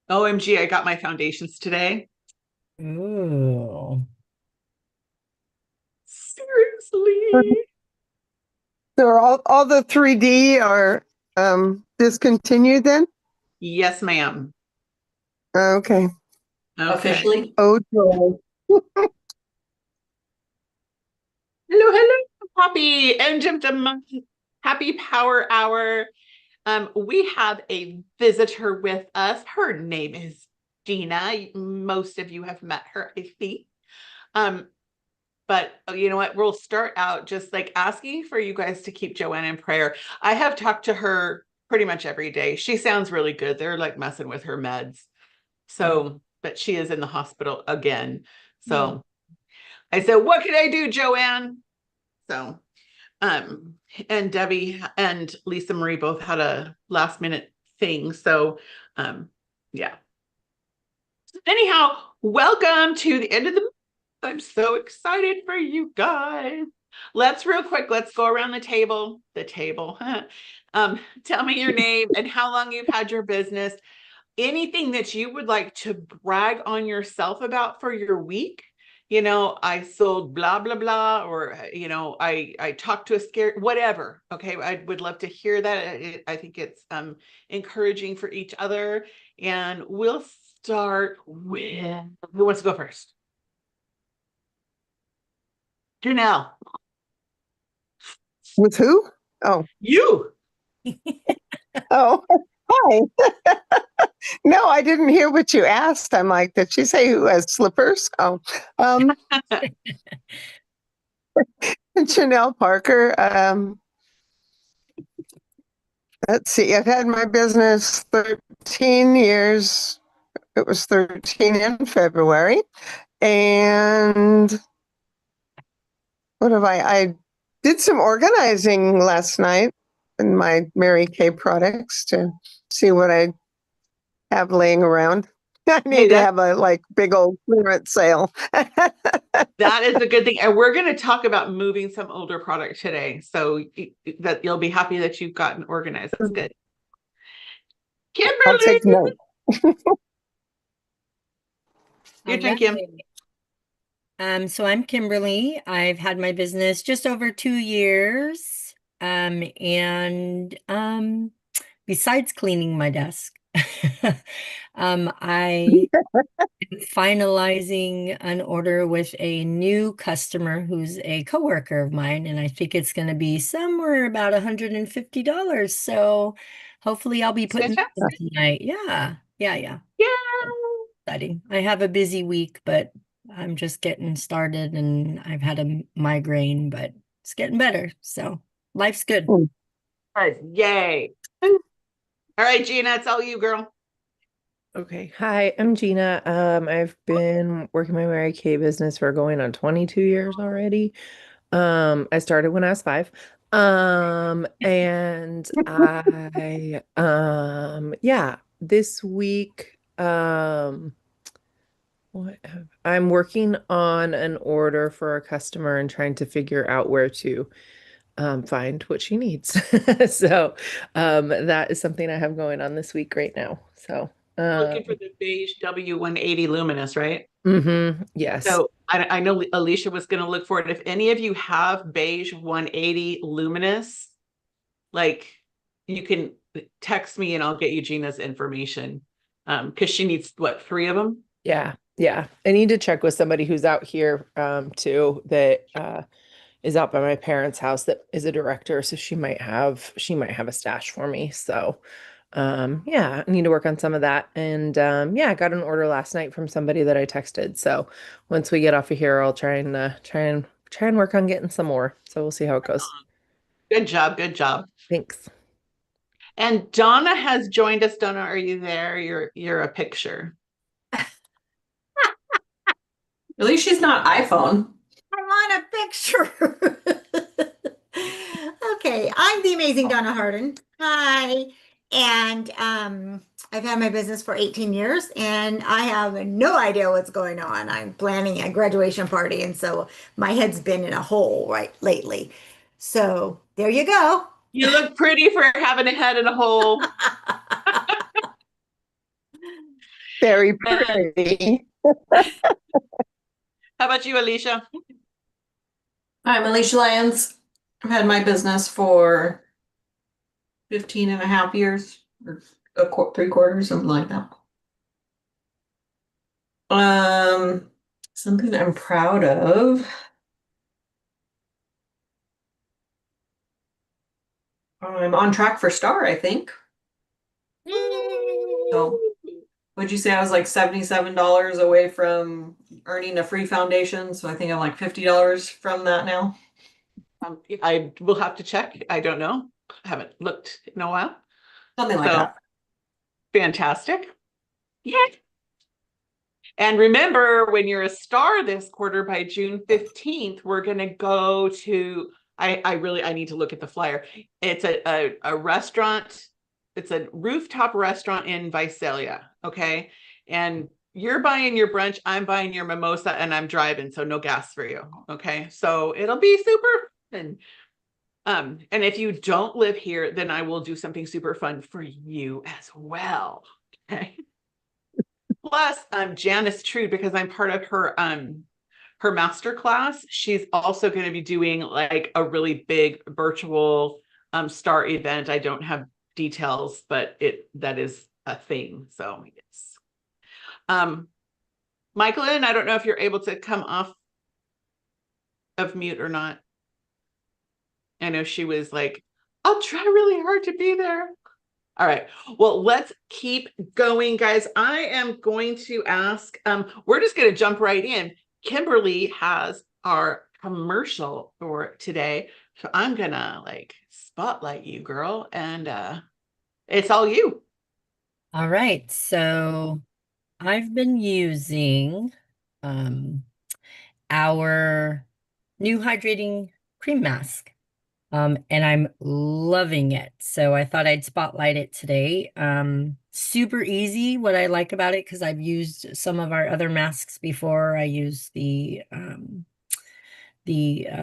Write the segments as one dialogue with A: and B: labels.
A: OMG, I got my foundations today.
B: Ooh.
A: Seriously.
C: So are all the 3D are discontinued then?
A: Yes, ma'am.
C: Okay.
A: Okay.
B: Officially?
C: Oh, joy.
A: Hello, hello, happy end of the month. Happy Power Hour. We have a visitor with us. Her name is Gina. Most of you have met her, I think. Um, but you know what? We'll start out just like asking for you guys to keep Joanne in prayer. I have talked to her pretty much every day. She sounds really good. They're like messing with her meds. So, but she is in the hospital again.
B: Oh.
A: So I said, what can I do, Joanne? So, um, and Debbie and Lisa Marie both had a last minute thing. So, yeah. Anyhow, welcome to the end of the month. I'm so excited for you guys. Let's real quick, let's go around the table. The table. Tell me your name and how long you've had your business. Anything that you would like to brag on yourself about for your week. I sold blah blah blah, or I talked to a scared whatever. Okay, I would love to hear that. I think it's encouraging for each other. And we'll start with who wants to go first? Janelle.
C: With who? Oh,
A: You.
C: oh, hi. No, I didn't hear what you asked. I'm like, did she say who has slippers? Oh, um, Janelle Parker. Let's see. I've had my business 13 years. It was 13 in February. And what have I did some organizing last night in my Mary Kay products to see what I have laying around. I
A: Hey,
C: need to have a like big old clearance sale.
A: that is a good thing. And we're going to talk about moving some older product today. So that you'll be happy that you've gotten organized. That's good.
C: I'll
A: Kimberly,
C: take note.
A: your
B: All
A: turn, Kim.
B: right. So I'm Kimberly. I've had my business just over 2 years. And besides cleaning my desk, I am finalizing an order with a new customer who's a coworker of mine, and I think it's going to be somewhere about $150. So hopefully I'll be
A: It's
B: putting that
A: fantastic.
B: in tonight. Yeah, yeah, yeah.
A: Yeah.
B: Exciting. I have a busy week, but I'm just getting started and I've had a migraine, but it's getting better. So life's good.
A: Yay. All right, Gina, it's all you, girl.
D: Okay. Hi, I'm Gina. I've been working my Mary Kay business for going on 22 years already. I started when I was 5. And yeah, this week, I'm working on an order for a customer and trying to figure out where to find what she needs. So, that is something I have going on this week right now. So,
A: Looking for the beige W180 Luminous, right?
D: yes.
A: So I know Alicia was going to look for it. If any of you have beige 180 Luminous, like you can text me and I'll get you Gina's information. Because she needs what, 3 of them?
D: Yeah. Yeah. I need to check with somebody who's out here too that is out by my parents' house that is a director, so she might have a stash for me. So yeah, I need to work on some of that. And yeah, I got an order last night from somebody that I texted. So once we get off of here, I'll try and work on getting some more. So we'll see how it goes.
A: Good job, good job.
D: Thanks.
A: And Donna has joined us. Donna, are you there? You're a picture.
E: At least she's not iPhone.
F: I'm on a picture. Okay, I'm the amazing Donna Hardin. Hi. And I've had my business for 18 years and I have no idea what's going on. I'm planning a graduation party, and so my head's been in a hole right lately. So there you go.
A: You look pretty for having a head in a hole.
C: Very pretty.
A: How about you, Alicia?
E: I'm Alicia Lyons. I've had my business for 15 and a half years, or 3/4, something like that. Something I'm proud of. I'm on track for star, I think. So, would you say I was like $77 away from earning a free foundation? So I think I'm like $50 from that now.
A: I will have to check. I don't know. Haven't looked in a while.
E: Something like
A: So
E: that.
A: fantastic. Yeah. And remember, when you're a star this quarter by June 15th, we're going to go to, I need to look at the flyer. It's a restaurant. It's a rooftop restaurant in Visalia. Okay. And you're buying your brunch, I'm buying your mimosa, and I'm driving. So no gas for you. Okay. So it'll be super fun. And if you don't live here, then I will do something super fun for you as well. Okay. Plus, Janice Trude, because I'm part of her master class, she's also going to be doing like a really big virtual star event. I don't have details, but that is a thing. So yes. Michaelin, I don't know if you're able to come off of mute or not. I know she was like, I'll try really hard to be there. All right. Well, let's keep going, guys. I am going to ask, we're just going to jump right in. Kimberly has our commercial for today. So I'm going to like spotlight you, girl. And it's all you.
B: All right. So I've been using our new hydrating cream mask. And I'm loving it. So I thought I'd spotlight it today. Super easy. What I like about it, because I've used some of our other masks before. I used the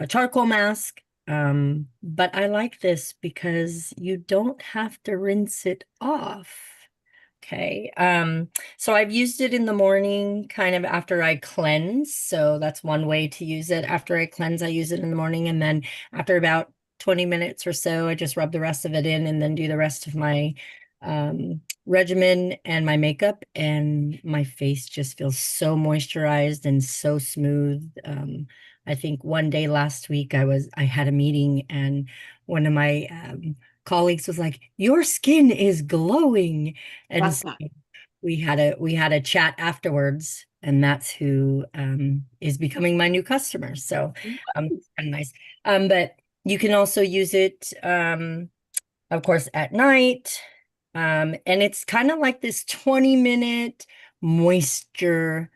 B: charcoal mask. But I like this because you don't have to rinse it off. Okay. So I've used it in the morning, kind of after I cleanse. So that's one way to use it. After I cleanse, I use it in the morning. And then after about 20 minutes or so, I just rub the rest of it in and then do the rest of my regimen and my makeup. And my face just feels so moisturized and so smooth. I think one day last week I had a meeting and one of my colleagues was like, "Your skin is glowing." And
A: That's
B: so
A: not.
B: we had a chat afterwards, and that's who is becoming my new customer. So it's kind of nice. But you can also use it of course at night. And it's kind of like this 20-minute moisture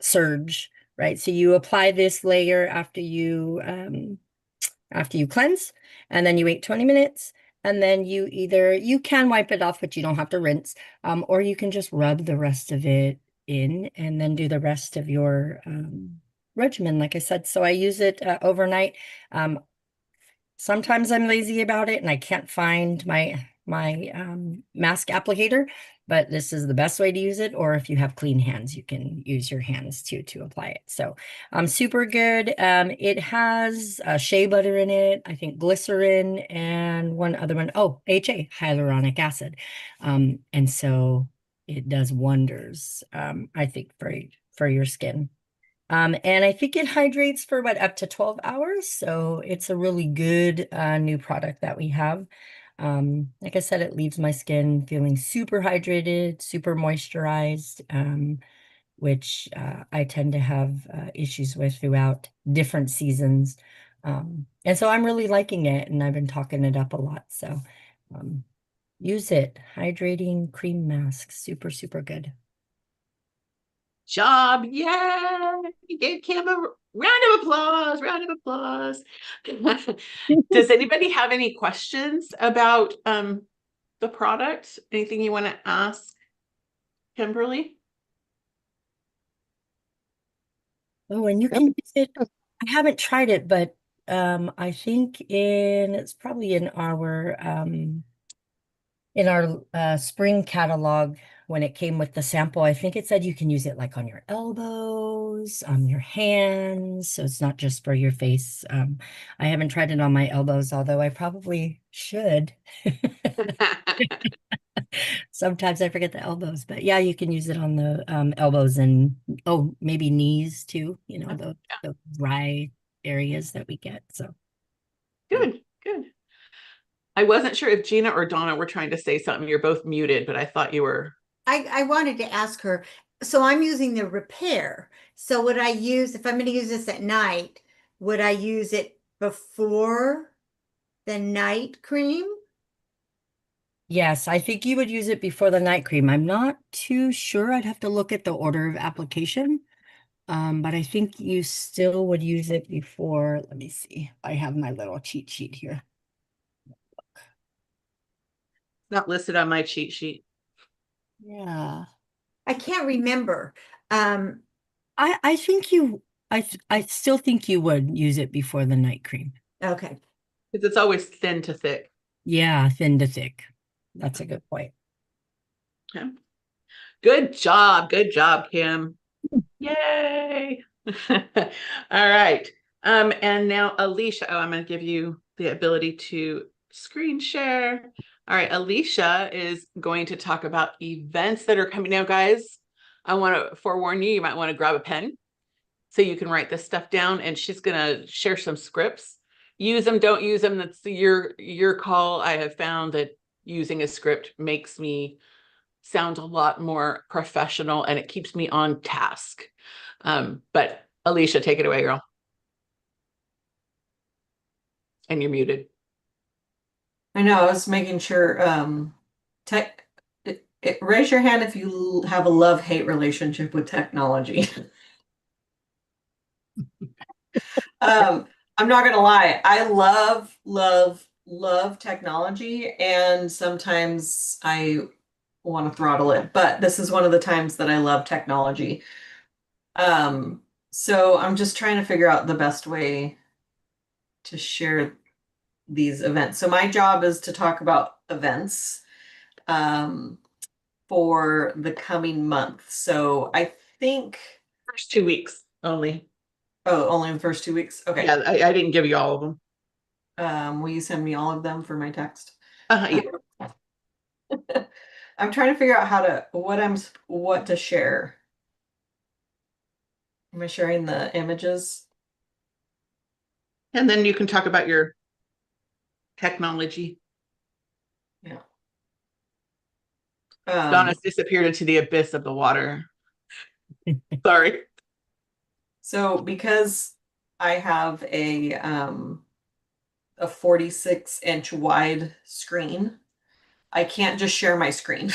B: surge, right? So you apply this layer after you cleanse, and then you wait 20 minutes, and then you can wipe it off, but you don't have to rinse, or you can just rub the rest of it in and then do the rest of your regimen, like I said. So I use it overnight. Sometimes I'm lazy about it and I can't find my mask applicator, but this is the best way to use it. Or if you have clean hands, you can use your hands to apply it. So super good. It has shea butter in it, I think glycerin, and one other one. Oh, HA, hyaluronic acid. And so it does wonders, I think, for your skin. And I think it hydrates for up to 12 hours. So it's a really good new product that we have. Like I said, it leaves my skin feeling super hydrated, super moisturized, which I tend to have issues with throughout different seasons. And so I'm really liking it, and I've been talking it up a lot. So use it. Hydrating cream mask. Super, super good.
A: Job. Yay. Give Kim a round of applause. Round of applause. Does anybody have any questions about the product? Anything you want to ask Kimberly?
B: Oh, and you can use it. I haven't tried it, but I think it's probably in our spring catalog. when it came with the sample, I think it said you can use it like on your elbows, on your hands. So it's not just for your face. I haven't tried it on my elbows, although I probably should. Sometimes I forget the elbows, but yeah, you can use it on the elbows and oh, maybe knees too, you know, the dry areas that we get. So
A: Good, good. I wasn't sure if Gina or Donna were trying to say something. You're both muted, but I thought you were.
F: I wanted to ask her, so I'm using the repair. So would I use, if I'm going to use this at night, would I use it before the night cream?
B: yes, I think you would use it before the night cream. I'm not too sure. I'd have to look at the order of application. But I think you still would use it before. Let me see. I have my little cheat sheet here.
A: Not listed on my cheat sheet.
B: Yeah.
F: I can't remember. Um,
B: I think you I still think you would use it before the night cream.
F: okay.
A: Because it's always thin to thick.
B: Yeah, thin to thick. That's a good point.
A: Okay. Good job. Good job, Kim. Yay. All right. And now Alicia, I'm going to give you the ability to screen share. All right, Alicia is going to talk about events that are coming out, guys. I want to forewarn you, you might want to grab a pen so you can write this stuff down, and she's going to share some scripts. Use them, don't use them. That's your call. I have found that using a script makes me sound a lot more professional and it keeps me on task. But Alicia, take it away, girl. And you're muted.
E: I know, I was making sure, raise your hand if you have a love-hate relationship with technology. I'm not gonna lie, I love technology, and sometimes I want to throttle it, but this is one of the times that I love technology. So I'm just trying to figure out the best way to share these events. So my job is to talk about events for the coming month. So I think
A: First 2 weeks only.
E: only the first 2 weeks. Okay.
A: Yeah, I didn't give you all of them.
E: Will you send me all of them for my text?
A: Yeah.
E: I'm trying to figure out what to share. Am I sharing the images?
A: And then you can talk about your technology.
E: Yeah.
A: Donna's disappeared into the abyss of the water. Sorry.
E: So because I have a 46-inch wide screen, I can't just share my screen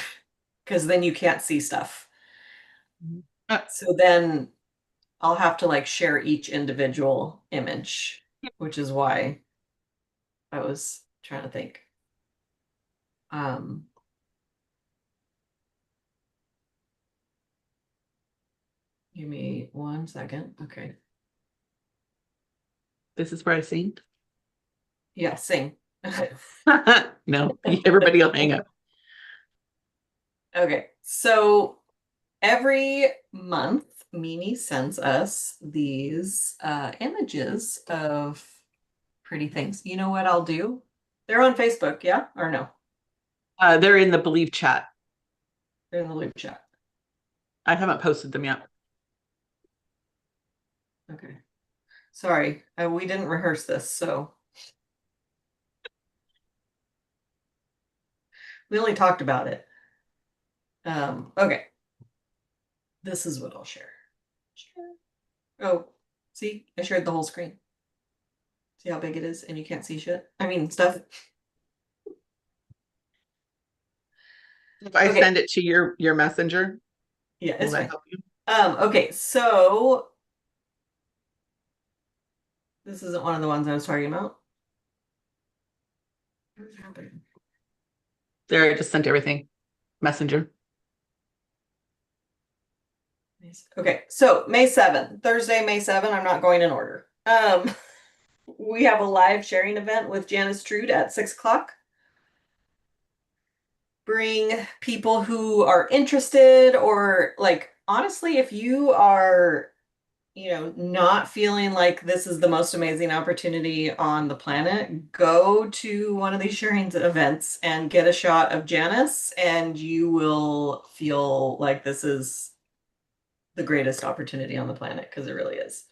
E: because then you can't see stuff. So then I'll have to like share each individual image, which is why I was trying to think. Give me 1 second. Okay.
A: This is where I sing.
E: Yeah, sing.
A: No, everybody will hang up.
E: Okay, so every month, Mimi sends us these images of pretty things. You know what I'll do? They're on Facebook, yeah? Or no?
A: They're in the Believe chat.
E: They're in the loop chat.
A: I haven't posted them yet.
E: Okay. Sorry, we didn't rehearse this, so. We only talked about it. Okay. This is what I'll share. Oh, see, I shared the whole screen. See how big it is and you can't see shit? I mean, stuff.
A: If I send it to your messenger,
E: Yeah,
A: will
E: it's
A: that
E: fine.
A: help you?
E: Okay, so this isn't one of the ones I was talking about. What's happening?
A: There, I just sent everything. Messenger.
E: Okay, so May 7th, Thursday, May 7th, I'm not going in order. We have a live sharing event with Janice Trude at 6 o'clock. bring people who are interested, or like, honestly, if you are, not feeling like this is the most amazing opportunity on the planet, go to one of these sharing events and get a shot of Janice, and you will feel like this is the greatest opportunity on the planet, because it really is.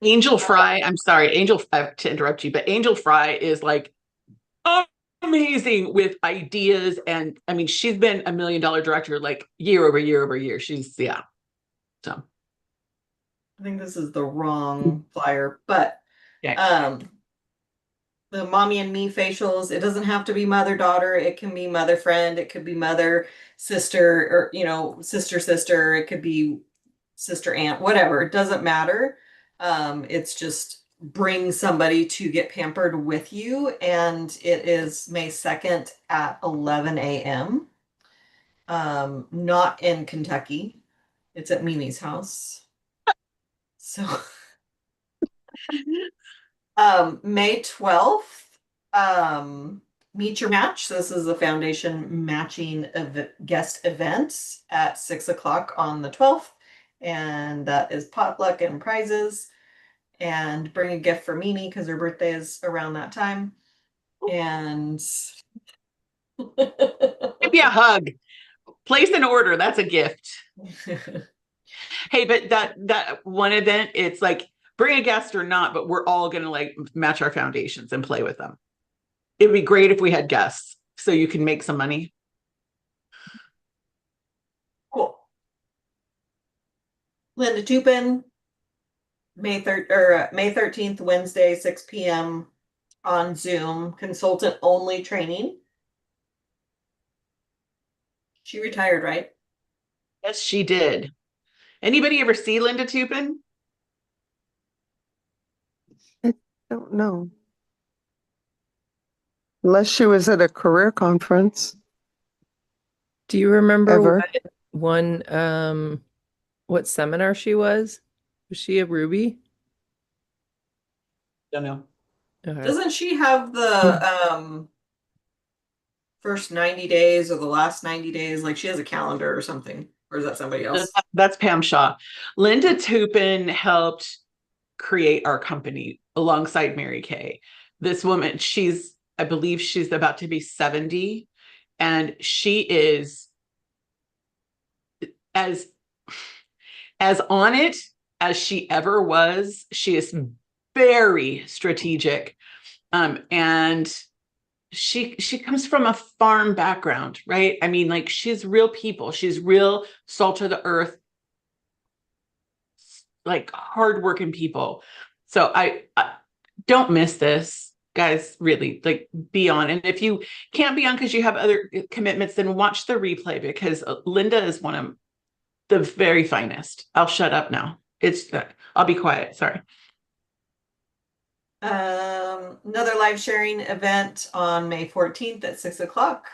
A: Angel Fry, I'm sorry, I have to interrupt you, but Angel Fry is like amazing with ideas. And I mean, she's been $1 million director like year over year over year. She's, yeah. So
E: I think this is the wrong flyer, but
A: yeah.
E: the mommy and me facials, it doesn't have to be mother daughter, it can be mother friend, it could be mother sister, or sister sister, it could be sister aunt, whatever, it doesn't matter. It's just bring somebody to get pampered with you, and it is May 2nd at 11 a.m. Not in Kentucky, it's at Mimi's house. So May 12th, Meet Your Match. This is a foundation matching guest event at 6 o'clock on the 12th. And that is potluck and prizes. And bring a gift for Mimi because her birthday is around that time. And
A: Give you a hug. Place an order. That's a gift. Hey, but that one event, it's like bring a guest or not, but we're all gonna like match our foundations and play with them. It'd be great if we had guests so you can make some money.
E: Cool. Linda Tupin, May 13th, Wednesday, 6 p.m. on Zoom, consultant only training. She retired, right?
A: Yes, she did. Anybody ever see Linda Tupin?
C: Don't know. Unless she was at a career conference.
D: Do you remember
C: Ever.
D: what seminar she was? Was she a Ruby?
A: Don't know.
D: Okay.
E: Doesn't she have the first 90 days or the last 90 days? Like she has a calendar or something. Or is that somebody else?
A: That's Pam Shaw. Linda Tupin helped create our company alongside Mary Kay. This woman, I believe she's about to be 70, and she is as on it as she ever was. She is very strategic. And she comes from a farm background, right? I mean, like she's real people. She's real salt of the earth, like hardworking people. So I don't miss this, guys. Really, like be on. And if you can't be on because you have other commitments, then watch the replay because Linda is one of the very finest. I'll shut up now. I'll be quiet. Sorry.
E: Another live sharing event on May 14th at 6 o'clock.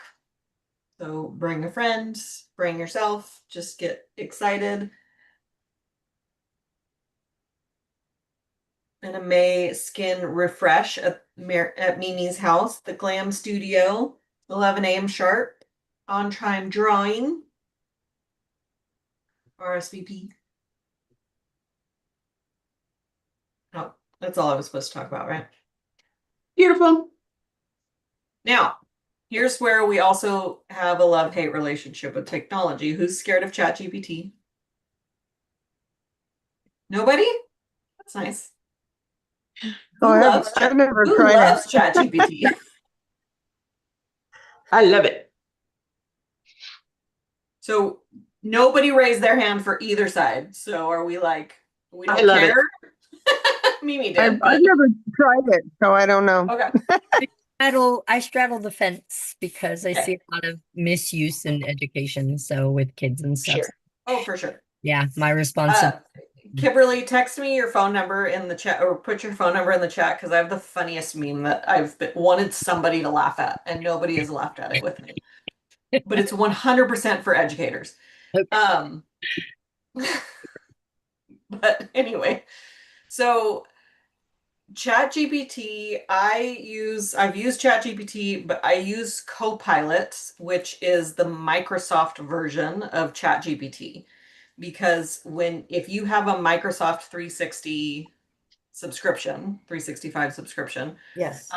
E: So bring a friend, bring yourself, just get excited. And a May skin refresh at Mimi's house, the Glam Studio, 11 a.m. sharp, on time drawing, RSVP. Oh, that's all I was supposed to talk about, right?
A: Beautiful.
E: Now, here's where we also have a love-hate relationship with technology. Who's scared of ChatGPT? Nobody? That's nice.
C: Oh,
E: Who loves
C: I've never
E: Who
C: tried
E: loves
C: it.
E: ChatGPT?
A: I love it.
E: So nobody raised their hand for either side. So are we like, we don't
A: I love
E: care? Mimi did.
C: I've
E: but-
C: never tried it, so I don't know.
E: Okay.
B: I straddle the fence because I
E: Okay.
B: see a lot of misuse in education. So with kids and stuff.
A: Sure.
E: Oh, for sure.
B: Yeah, my responsibility.
E: Kimberly, text me your phone number in the chat, or put your phone number in the chat, because I have the funniest meme that wanted somebody to laugh at, and nobody has laughed at it with me. But it's 100% for educators.
B: Okay.
E: But anyway, so ChatGPT, I've used ChatGPT, but I use Copilot, which is the Microsoft version of ChatGPT. Because if you have a Microsoft 360 subscription, 365 subscription,
F: Yes.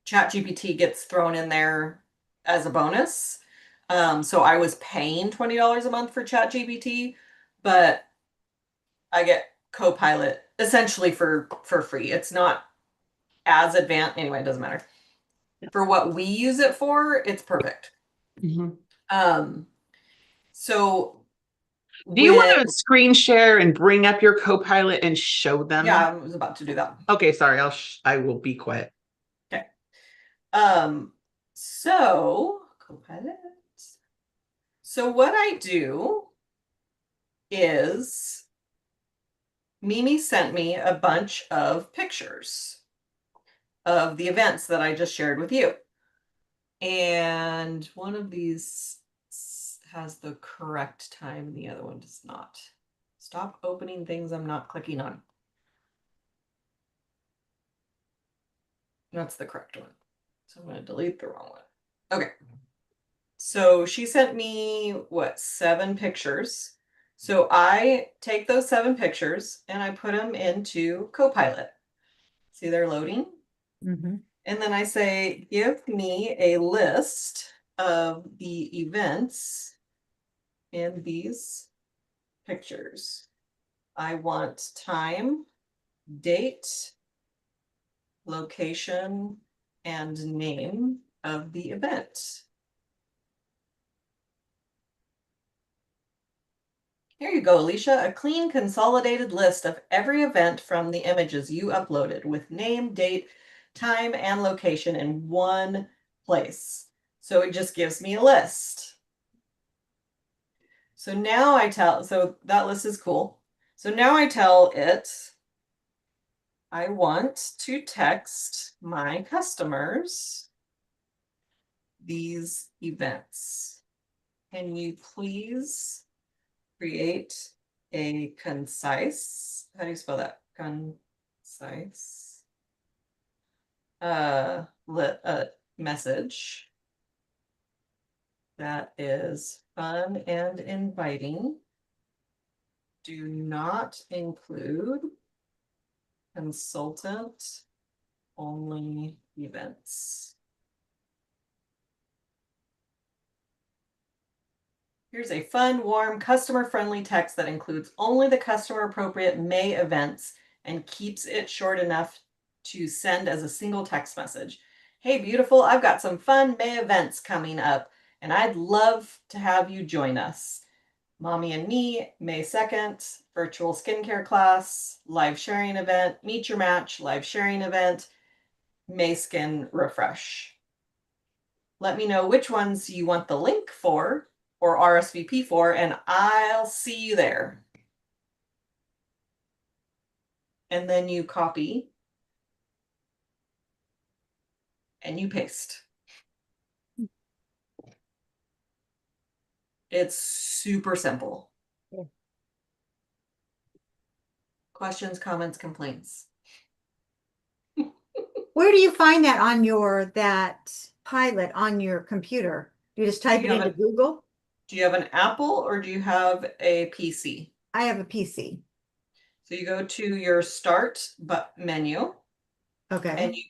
E: ChatGPT gets thrown in there as a bonus. So I was paying $20 a month for ChatGPT, but I get Copilot essentially for free. It's not as advanced. Anyway, it doesn't matter. For what we use it for, it's perfect. So
A: Do you want to screen share and bring up your Copilot and show them?
E: Yeah, I was about to do that.
A: Okay, sorry. I will be quiet.
E: Okay. So Copilot. So what I do is Mimi sent me a bunch of pictures of the events that I just shared with you. And one of these has the correct time and the other one does not. Stop opening things I'm not clicking on. That's the correct one. So I'm going to delete the wrong one. Okay. So she sent me, 7 pictures. So I take those 7 pictures and I put them into Copilot. See, they're loading.
F: Mm-hmm.
E: And then I say, give me a list of the events in these pictures. I want time, date, location, and name of the event. Here you go, Alicia, a clean consolidated list of every event from the images you uploaded with name, date, time, and location in one place. So it just gives me a list. So now so that list is cool. So now I tell it, I want to text my customers these events. Can you please create a concise, how do you spell that? Concise message that is fun and inviting. Do not include consultant only events. Here's a fun, warm, customer-friendly text that includes only the customer-appropriate May events and keeps it short enough to send as a single text message. Hey, beautiful, I've got some fun May events coming up, and I'd love to have you join us. Mommy and Me, May 2nd, virtual skincare class, live sharing event, Meet Your Match, live sharing event, May Skin Refresh. Let me know which ones you want the link for or RSVP for, and I'll see you there. And then you copy and you paste. It's super simple.
F: Yeah.
E: Questions, comments, complaints?
F: Where do you find that on that pilot on your computer? Do you just type it into Google?
E: Do you have an Apple or do you have a PC?
F: I have a PC.
E: So you go to your start menu.
F: Okay.
E: And you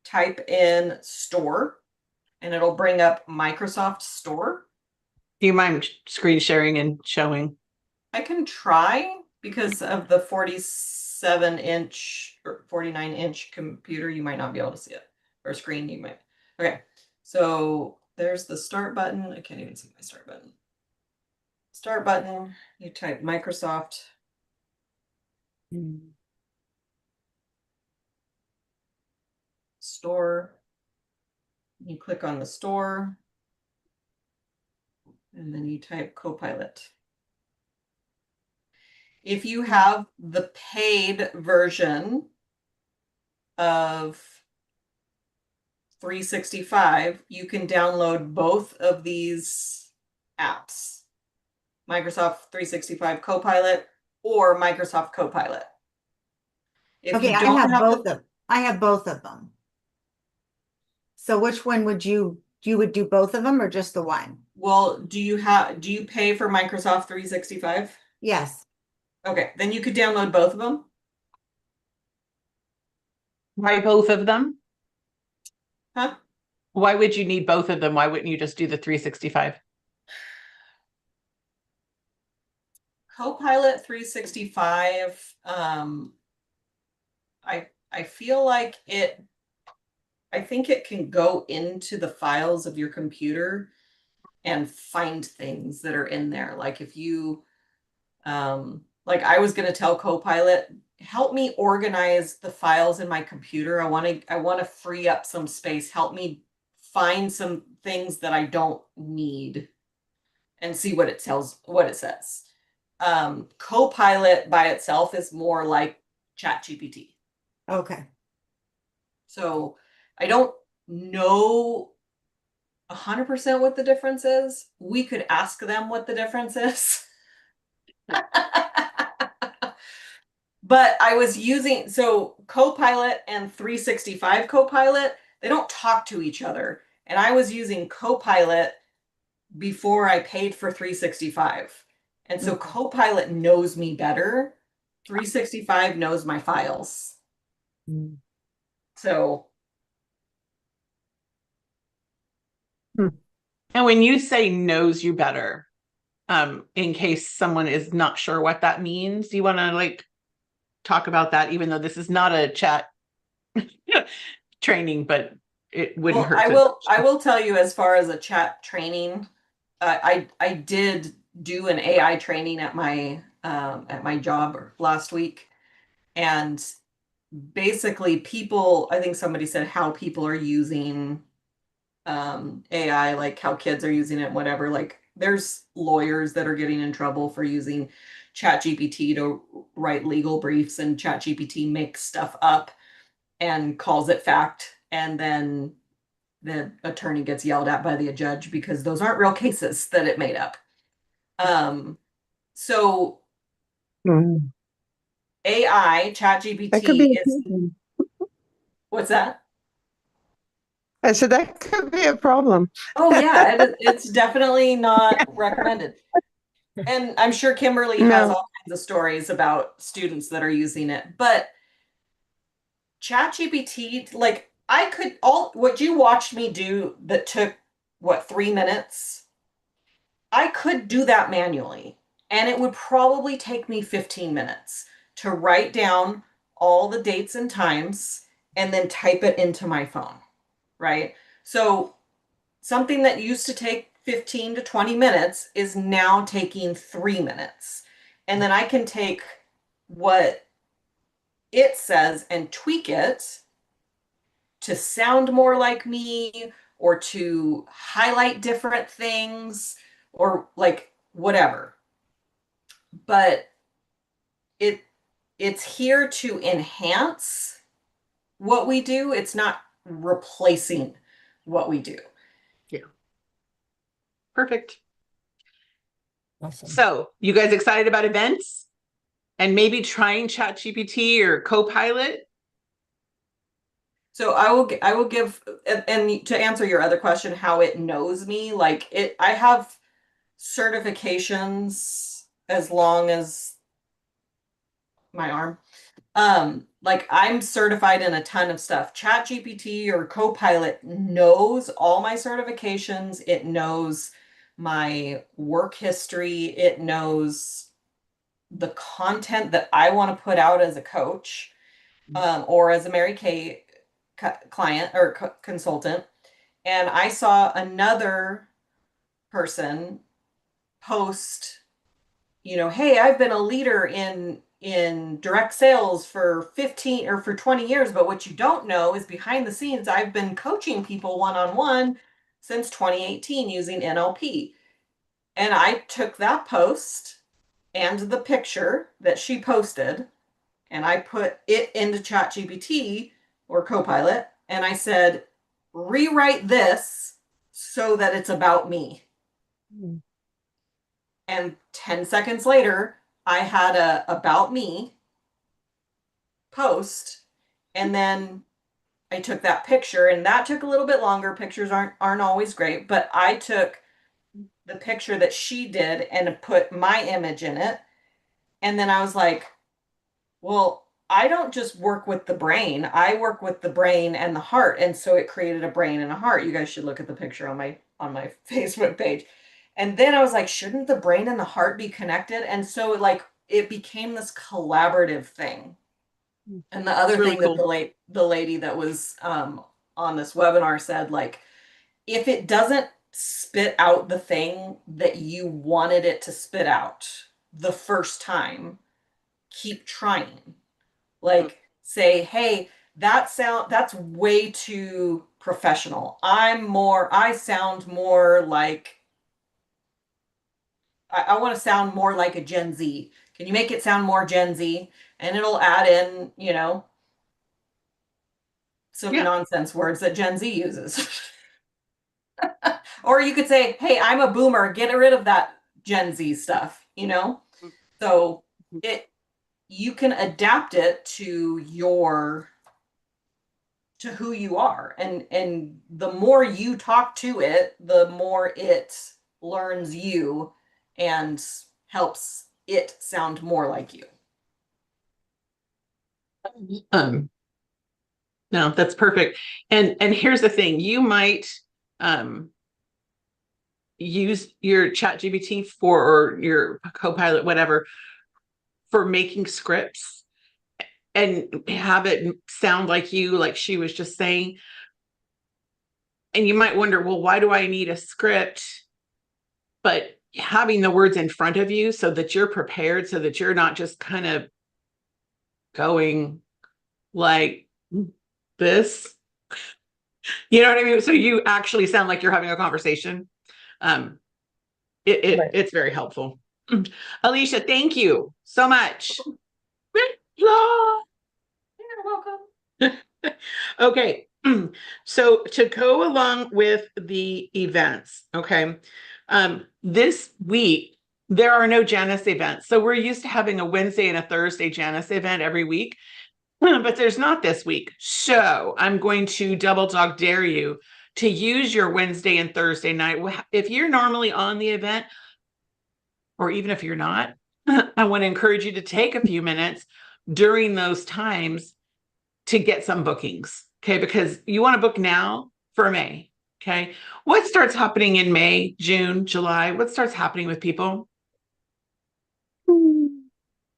E: type in store and it'll bring up Microsoft Store.
A: Do you mind screen sharing and showing?
E: I can try because of the 47-inch or 49-inch computer, you might not be able to see it. Or screen, you might. Okay, so there's the start button. I can't even see my start button. Start button, you type Microsoft. Store. You click on the store. And then you type Copilot. If you have the paid version of 365, you can download both of these apps, Microsoft 365 Copilot or Microsoft Copilot. If
F: Okay,
E: you
F: I
E: don't
F: have
E: have
F: both
E: the,
F: of, I have both of them. So which one would you would do both of them or just the one?
E: well, do you pay for Microsoft 365?
F: Yes.
E: Okay, then you could download both of them.
A: Why both of them?
E: Huh?
A: Why would you need both of them? Why wouldn't you just do the 365?
E: Copilot 365, I feel like I think it can go into the files of your computer and find things that are in there. Like if you, like I was going to tell Copilot, help me organize the files in my computer. I want to free up some space. Help me find some things that I don't need and see what it says. Copilot by itself is more like ChatGPT.
F: Okay.
E: So I don't know 100% what the difference is. We could ask them what the difference is. But I was using, so Copilot and 365 Copilot, they don't talk to each other. And I was using Copilot before I paid for 365. And so Copilot knows me better. 365 knows my files. So
A: And when you say knows you better, in case someone is not sure what that means, do you want to like talk about that, even though this is not a chat training, but it wouldn't hurt.
E: I will tell you, as far as a chat training, I did do an AI training at my job last week, and basically I think somebody said how people are using AI, like how kids are using it, whatever. Like there's lawyers that are getting in trouble for using ChatGPT to write legal briefs, and ChatGPT makes stuff up and calls it fact, and then the attorney gets yelled at by the judge because those aren't real cases that it made up. So AI,
C: That could be
E: ChatGPT
C: a
E: is,
C: problem.
E: what's that?
C: I said that could be a problem.
E: Oh yeah, it's definitely not recommended. And I'm sure Kimberly has
C: No.
E: all kinds of stories about students that are using it. But ChatGPT, like what you watched me do that took 3 minutes, I could do that manually, and it would probably take me 15 minutes to write down all the dates and times and then type it into my phone, right? So something that used to take 15 to 20 minutes is now taking 3 minutes. And then I can take what it says and tweak it to sound more like me, or to highlight different things, or like whatever. But it's here to enhance what we do. It's not replacing what we do.
A: Yeah. Perfect.
B: Awesome.
A: So you guys excited about events and maybe trying ChatGPT or Copilot?
E: So I will give, and to answer your other question, how it knows me, like I have certifications as long as my arm. Like I'm certified in a ton of stuff. ChatGPT or Copilot knows all my certifications. It knows my work history. It knows the content that I want to put out as a coach, or as a Mary Kay client or consultant. And I saw another person post, hey, I've been a leader in direct sales for 15 or for 20 years, but what you don't know is behind the scenes, I've been coaching people one-on-one since 2018 using NLP. And I took that post and the picture that she posted, and I put it into ChatGPT or Copilot, and I said, rewrite this so that it's about me. And 10 seconds later, I had a about me post, and then I took that picture, and that took a little bit longer. Pictures aren't always great, but I took the picture that she did and put my image in it. And then I was like, well, I don't just work with the brain. I work with the brain and the heart. And so it created a brain and a heart. You guys should look at the picture on my Facebook page. And then I was like, shouldn't the brain and the heart be connected? And so it became this collaborative thing. And the other
A: really
E: thing
A: cool.
E: that the lady that was on this webinar said, like, if it doesn't spit out the thing that you wanted it to spit out the first time, keep trying. Like, say, hey, that's way too professional. I sound more like, I want to sound more like a Gen Z. Can you make it sound more Gen Z? And it'll add in, some nonsense words that Gen Z uses. Or you could say, hey, I'm a boomer, get rid of that Gen Z stuff, So you can adapt it to who you are. And the more you talk to it, the more it learns you and helps it sound more like you.
A: No, that's perfect. And here's the thing, you might use your ChatGPT or your Copilot, whatever, for making scripts and have it sound like you, like she was just saying. And you might wonder, well, why do I need a script? But having the words in front of you so that you're prepared, so that you're not just kind of going like this, you know what I mean? So you actually sound like you're having a conversation. It's very helpful. Alicia, thank you so much.
E: You're welcome.
A: Okay, so to go along with the events, okay, this week there are no Janus events. So we're used to having a Wednesday and a Thursday Janus event every week, but there's not this week. So I'm going to double dog dare you to use your Wednesday and Thursday night. If you're normally on the event, or even if you're not, I want to encourage you to take a few minutes during those times to get some bookings, okay? Because you want to book now for May, okay? What starts happening in May, June, July? What starts happening with people?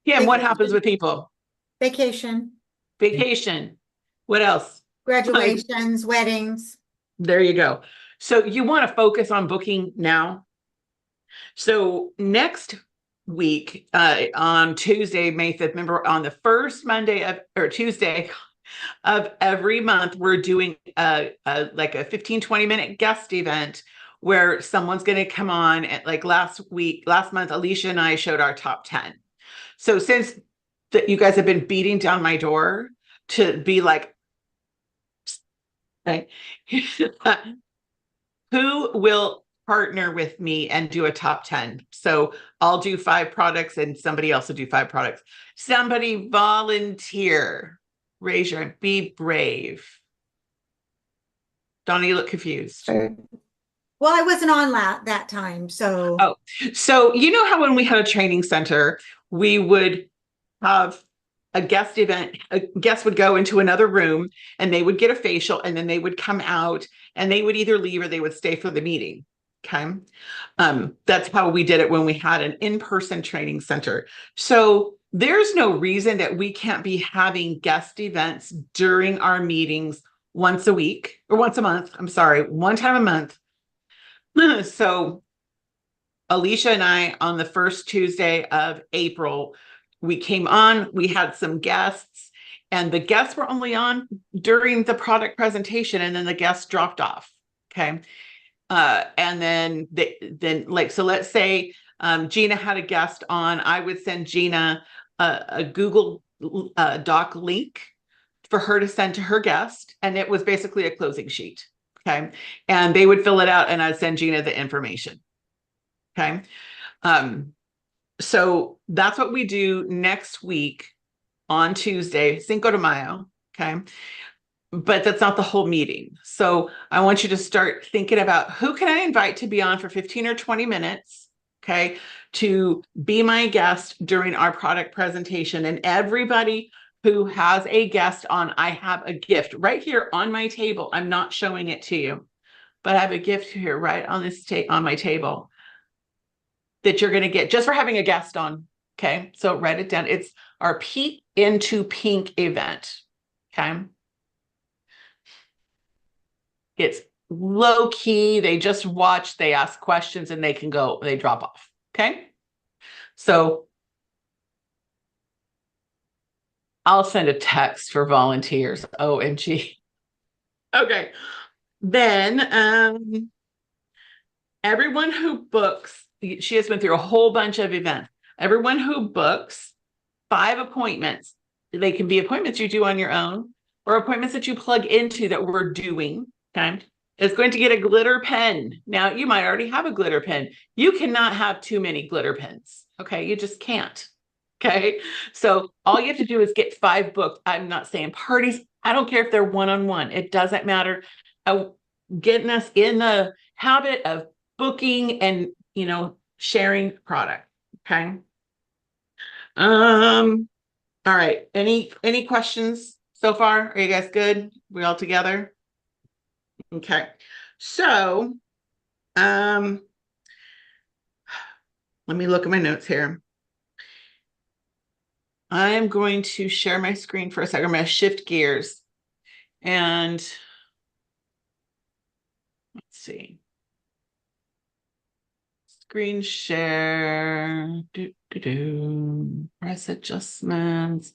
A: Yeah, and what happens with people?
F: Vacation,
A: Vacation. What else?
F: graduations, weddings.
A: There you go. So you want to focus on booking now. So next week, on Tuesday, May 5th, remember on the first Tuesday of every month, we're doing like a 15-20 minute guest event where someone's going to come on. At, like last month, Alicia and I showed our top 10. So since that you guys have been beating down my door to be like, okay, who will partner with me and do a top 10? So I'll do 5 products and somebody else will do 5 products. Somebody volunteer. Raise your hand. Be brave. Donna, you look confused.
F: Well, I wasn't on that time, so.
A: Oh, so you know how when we had a training center, we would have a guest event, a guest would go into another room and they would get a facial and then they would come out and they would either leave or they would stay for the meeting. Okay. That's how we did it when we had an in-person training center. So there's no reason that we can't be having guest events during our meetings once a week or once a month. I'm sorry, one time a month. So Alicia and I, on the first Tuesday of April, we came on, we had some guests, and the guests were only on during the product presentation, and then the guests dropped off. Okay. And then so let's say Gina had a guest on, I would send Gina a Google Doc link for her to send to her guest. And it was basically a closing sheet. Okay. And they would fill it out and I'd send Gina the information. Okay. So that's what we do next week on Tuesday, Cinco de Mayo. Okay. But that's not the whole meeting. So I want you to start thinking about who can I invite to be on for 15 or 20 minutes, okay, to be my guest during our product presentation. And everybody who has a guest on, I have a gift right here on my table. I'm not showing it to you, but I have a gift here right on this on my table that you're going to get just for having a guest on. Okay. So write it down. It's our Peek into Pink event. Okay. It's low key. They just watch, they ask questions, and they can go, they drop off. Okay. So I'll send a text for volunteers. OMG. Okay. Then everyone who books, she has been through a whole bunch of events. Everyone who books 5 appointments, they can be appointments you do on your own or appointments that you plug into that we're doing. Okay. Is going to get a glitter pen. Now, you might already have a glitter pen. You cannot have too many glitter pens. Okay. You just can't. Okay. So all you have to do is get 5 booked. I'm not saying parties. I don't care if they're one-on-one. It doesn't matter. Getting us in the habit of booking and, sharing product. Okay. All right. Any questions so far? Are you guys good? We all together? Okay. So, let me look at my notes here. I am going to share my screen for a second. I'm going to shift gears and let's see. Screen share, price adjustments.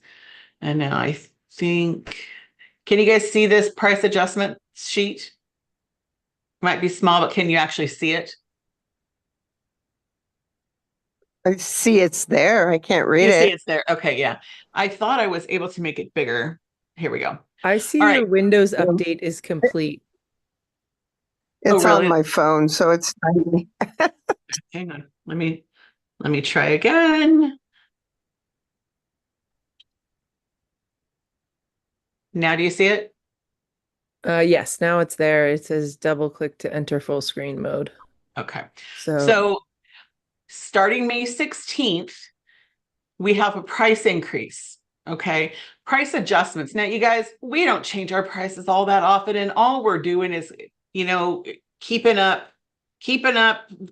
A: And now I think, can you guys see this price adjustment sheet? Might be small, but can you actually see it?
C: I see it's there. I can't read
A: You see
C: it.
A: it's there. Okay, yeah. I thought I was able to make it bigger. Here we go.
D: I see
A: All
D: your
A: right.
D: Windows update is complete.
C: It's
A: really?
C: on my phone, so it's tiny.
A: Hang on. Let me try again. Now do you see it?
D: Yes, now it's there. It says double click to enter full screen mode.
A: Okay.
D: So
A: So starting May 16th, we have a price increase. Okay. Price adjustments. Now, you guys, we don't change our prices all that often. And all we're doing is, keeping up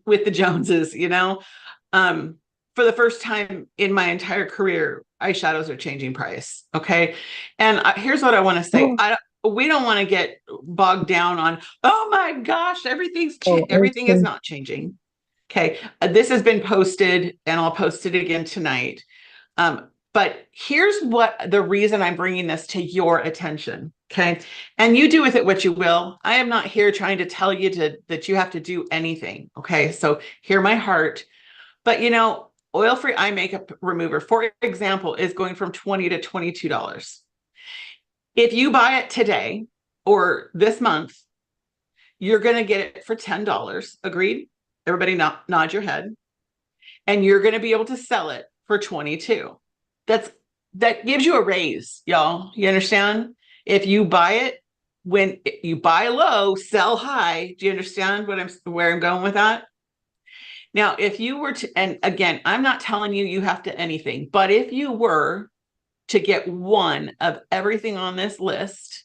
A: with the Joneses, for the first time in my entire career, eyeshadows are changing price. Okay. And here's what I want to say. We don't want to get bogged down on, oh my gosh, everything is not changing. Okay. This has been posted and I'll post it again tonight. But here's the reason I'm bringing this to your attention. Okay. And you do with it what you will. I am not here trying to tell you that you have to do anything. Okay. So hear my heart. But oil-free eye makeup remover, for example, is going from $20 to $22. If you buy it today or this month, you're going to get it for $10. Agreed? Everybody nod your head. And you're going to be able to sell it for $22. That gives you a raise, y'all. You understand? If you buy it, when you buy low, sell high. Do you understand where I'm going with that? Now, if you were to, and again, I'm not telling you have to anything, but if you were to get one of everything on this list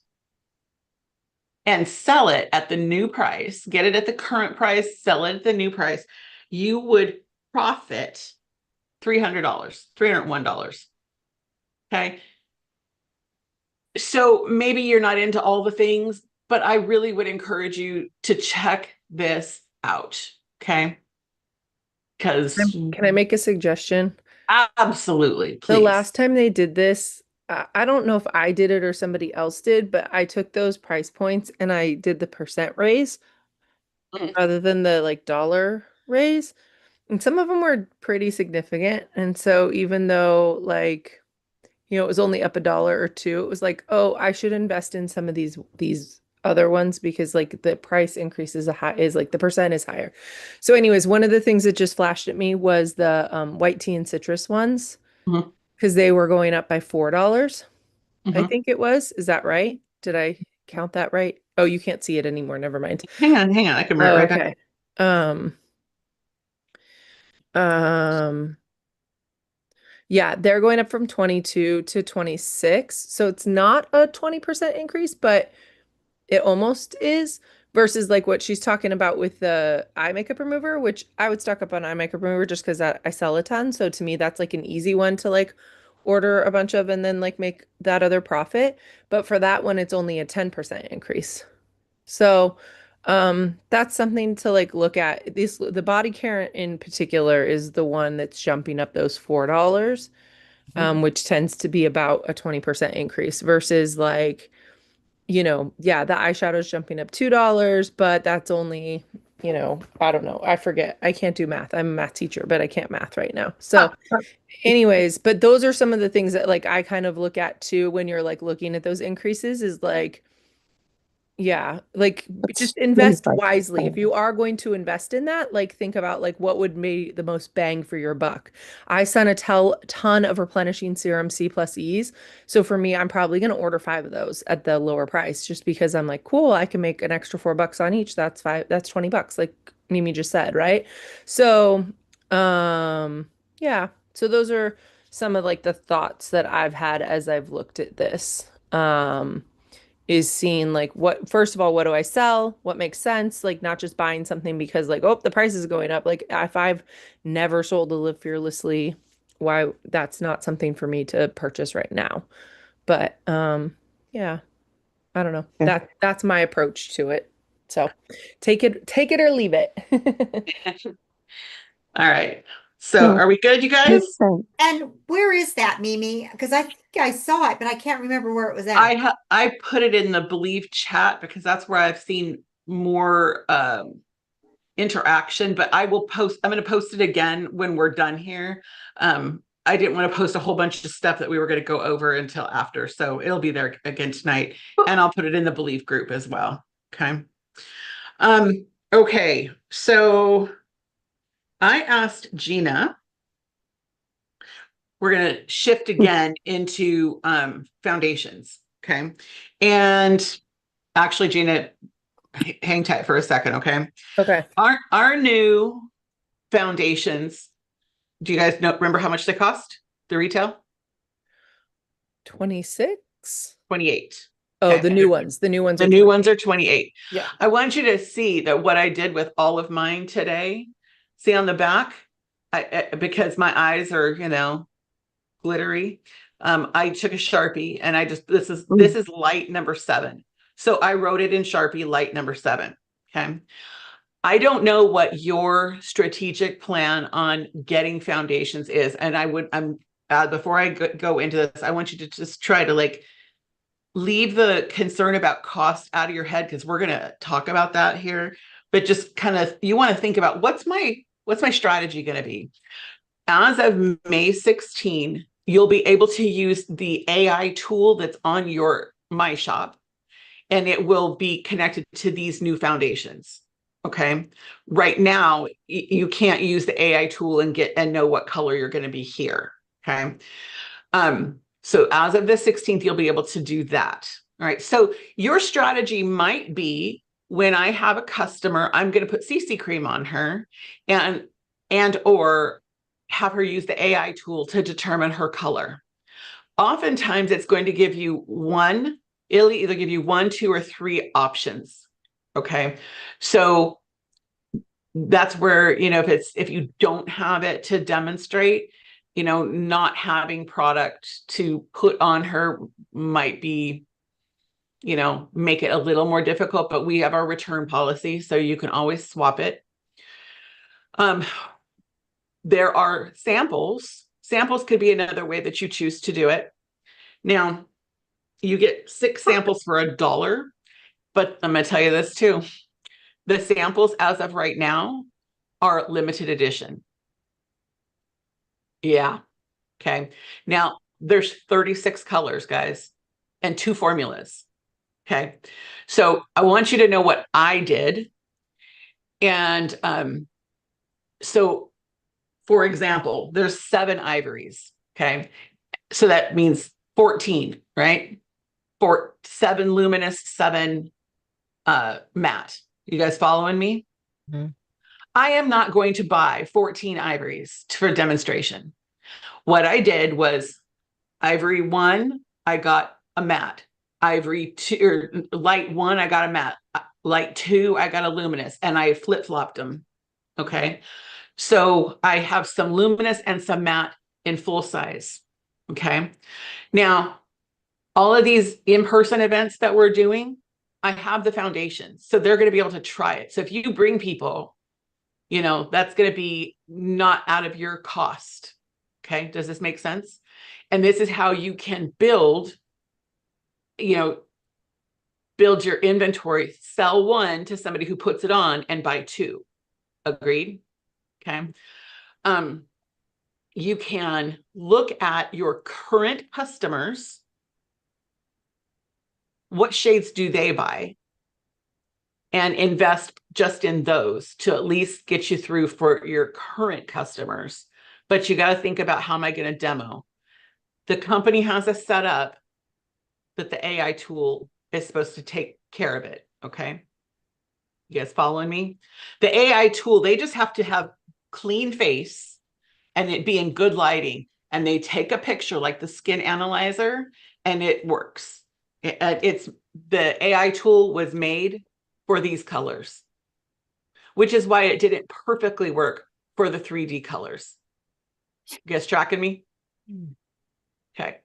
A: and sell it at the new price, get it at the current price, sell it at the new price, you would profit $300, $301. Okay. So maybe you're not into all the things, but I really would encourage you to check this out. Okay. Because
D: can I make a suggestion?
A: Absolutely. Please.
D: The last time they did this, I don't know if I did it or somebody else did, but I took those price points and I did the percent raise rather than the dollar raise. And some of them were pretty significant. And so even though it was only up $1 or $2, it was like, oh, I should invest in some of these other ones because the price increase is the percent is higher. So anyways, one of the things that just flashed at me was the white tea and citrus ones. because they were going up by $4, I
A: Mhm.
D: think it was. Is that right? Did I count that right? Oh, you can't see it anymore. Never mind.
A: Hang on, I can bring it
D: Oh,
A: right back.
D: okay. Um, yeah, they're going up from 22 to 26. So it's not a 20% increase, but it almost is, versus like what she's talking about with the eye makeup remover, which I would stock up on eye makeup remover just because I sell a ton. So to me, that's like an easy one to like order a bunch of and then like make that other profit. But for that one, it's only a 10% increase. So that's something to like look at. The body care in particular is the one that's jumping up those $4, which tends to be about a 20% increase versus like, yeah, the eyeshadow's jumping up $2, but that's only, I don't know. I forget. I can't do math. I'm a math teacher, but I can't math right now. So anyways, but those are some of the things that like I kind of look at too when you're like looking at those increases is like, yeah, like just invest wisely. If you are going to invest in that, like think about like what would make the most bang for your buck. I sent a ton of replenishing serum C plus E's. So for me, I'm probably going to order 5 of those at the lower price just because I'm like, cool, I can make an extra $4 on each. That's $20, like Mimi just said, right? So, yeah. So those are some of like the thoughts that I've had as I've looked at this. Is seeing like first of all, what do I sell? What makes sense? Like not just buying something because like, oh, the price is going up. Like if I've never sold a Live Fearlessly, why that's not something for me to purchase right now. But yeah, I don't know.
C: Yeah.
D: That's my approach to it. So take it or leave it.
A: All right. So are we good, you guys?
F: And where is that, Mimi? Because I think I saw it, but I can't remember where it was at.
A: I put it in the Believe chat because that's where I've seen more interaction, but I'm going to post it again when we're done here. I didn't want to post a whole bunch of stuff that we were going to go over until after. So it'll be there again tonight, and I'll put it in the Believe group as well. Okay. Okay. So I asked Gina, we're going to shift again into foundations. Okay. And actually, Gina, hang tight for a second. Okay.
D: Okay.
A: Our new foundations, do you guys remember how much they cost? The retail?
D: 26?
A: 28.
D: Oh,
A: Okay.
D: the new ones. The new ones
A: The
D: are
A: new
D: 28.
A: ones are 28.
D: Yeah.
A: I want you to see that what I did with all of mine today. See on the back, because my eyes are, glittery. I took a Sharpie and this is light number 7. So I wrote it in Sharpie, light number 7. Okay. I don't know what your strategic plan on getting foundations is. And before I go into this, I want you to just try to like leave the concern about cost out of your head, because we're going to talk about that here, but just kind of, you want to think about what's my strategy going to be. As of May 16, you'll be able to use the AI tool that's on your My Shop, and it will be connected to these new foundations. Okay. Right now, you can't use the AI tool and know what color you're going to be here. Okay. So as of the 16th, you'll be able to do that. All right. So your strategy might be, when I have a customer, I'm going to put CC cream on her or have her use the AI tool to determine her color. Oftentimes it's going to give you it'll either give you 1, 2, or 3 options. Okay. So that's where, if you don't have it to demonstrate, not having product to put on her might be, make it a little more difficult, but we have our return policy, so you can always swap it. There are samples. Samples could be another way that you choose to do it. Now, you get 6 samples for $1, but I'm going to tell you this too. The samples as of right now are limited edition. Yeah. Okay. Now there's 36 colors, guys, and 2 formulas. Okay. So I want you to know what I did. And so for example, there's 7 ivories. Okay. So that means 14, right? 7 luminous, 7 matte. You guys following me?
B: Mhm.
A: I am not going to buy 14 ivories for demonstration. What I did was ivory 1, I got a matte. Ivory 2 or light 1, I got a matte. Light 2, I got a luminous, and I flip-flopped them. Okay. So I have some luminous and some matte in full size. Okay. Now, all of these in-person events that we're doing, I have the foundation. So they're going to be able to try it. So if you bring people, you know, that's going to be not out of your cost. Okay. Does this make sense? And this is how you can build, you know, build your inventory, sell 1 to somebody who puts it on and buy 2. Agreed? Okay. You can look at your current customers. What shades do they buy? And invest just in those to at least get you through for your current customers. But you got to think about, how am I going to demo? The company has a setup that the AI tool is supposed to take care of it. Okay. You guys following me? The AI tool, they just have to have clean face and it be in good lighting. And they take a picture like the skin analyzer and it works. It's the AI tool was made for these colors, which is why it didn't perfectly work for the 3D colors. You guys tracking me? Okay.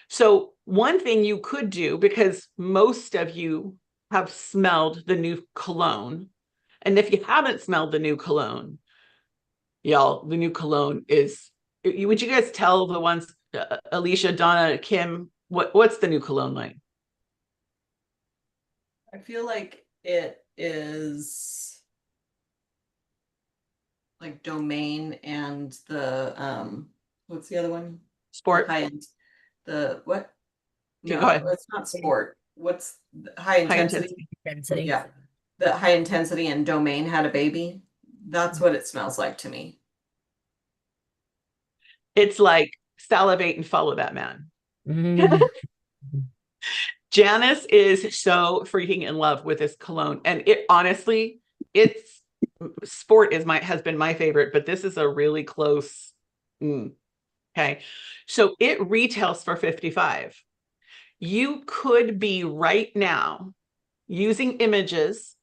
A: So one thing you could do, because most of you have smelled the new cologne, and if you haven't smelled the new cologne, y'all, the new cologne is, would you guys tell the ones, Alicia, Donna, Kim, what's the new cologne like?
E: I feel like it is like Domain and the what's the other one?
A: Sport.
E: High end. The what?
A: Okay,
E: No,
A: go ahead.
E: it's not sport. What's high intensity?
B: Density.
E: Yeah. The high intensity and Domain had a baby. That's what it smells like to me.
A: It's like salivate and follow that man.
B: Mhm.
A: Janice is so freaking in love with this cologne. And it honestly, it's sport has been my favorite, but this is a really close. Okay. So it retails for $55. You could be right now using images